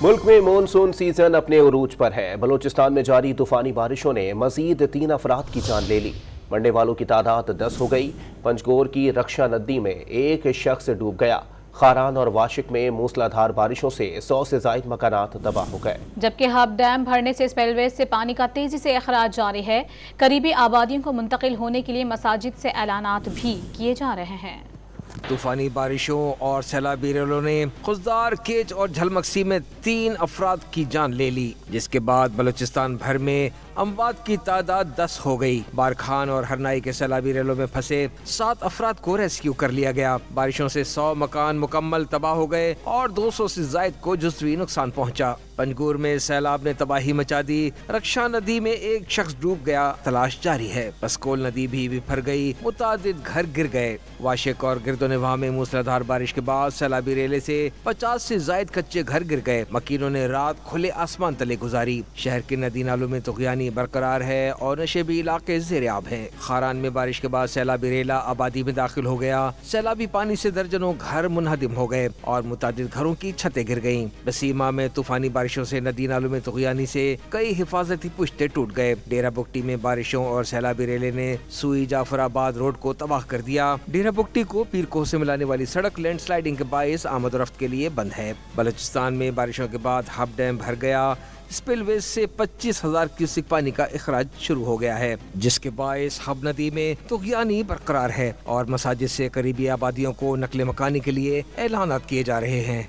मुल्क में monsoon season अपने उरूज पर है। बलूचिस्तान में जारी तूफानी बारिशों ने मजीद 3 अफराद की जान ले ली। मरने वालों की तादाद 10 हो गई। पंजगोर की रक्षा नदी में एक शख्स डूब गया। खारान और वाशिक में मूसलाधार बारिशों से 100 से ज्यादा मकानात तबाह हो गए। जबकि हब डैम भरने से स्पेलवेज से पानी का तेजी से अखराज जारी है। करीबी आबादियों को मुंतकिल होने के लिए मसाजिद से ऐलानात भी किए जा रहे हैं। तूफानी बारिशों और सैलाबी रेलों ने खुजदार, केच और झलमक्सी में 3 अफराद की जान ले ली, जिसके बाद बलूचिस्तान भर में अमवात की तादाद 10 हो गई। बारखान और हरनाई के सैलाबी रेलों में फंसे 7 अफराद को रेस्क्यू कर लिया गया। बारिशों से 100 मकान मुकम्मल तबाह हो गए और 200 से ज्यादा को जुज़वी नुकसान पहुंचा। पंजगूर में सैलाब ने तबाही मचा दी। रक्षा नदी में एक शख्स डूब गया, तलाश जारी है। पसकोल नदी भी बिफर गई, मुतादिद घर गिर गए। वाशिक और गिरदोनवाह में मूसलाधार बारिश के बाद सैलाबी रेले से 50 से ज्यादा कच्चे घर गिर गए। मकीनों ने रात खुले आसमान तले गुजारी। शहर के नदी नालों में तुग़यानी बरकरार है और नशेबी इलाके ज़ेर-ए-आब हैं। खारान में बारिश के बाद सैलाबी रेला आबादी में दाखिल हो गया। सैलाबी पानी से दर्जनों घर मुनहदिम हो गए और मुतादिद घरों की छतें गिर गईं। बसीमा में तूफानी बारिशों से नदी नालों में तुग़यानी से कई हिफाजती पुश्ते टूट गए। डेरा बुगटी में बारिशों और सैलाबी रेले ने सुई जाफराबाद रोड को तबाह कर दिया। डेरा बुगटी को पीरकोह से मिलाने वाली सड़क लैंडस्लाइडिंग के बायस आमद रफ्त के लिए बंद है। बलूचिस्तान में बारिशों के बाद हब डैम भर गया। स्पिलवेज से 25,000 क्यूसिक पानी का इखराज शुरू हो गया है, जिसके बायस हब नदी में तुग़यानी बरकरार है और मसाजिद से करीबी आबादियों को नकले मकानी के लिए ऐलानात किए जा रहे हैं।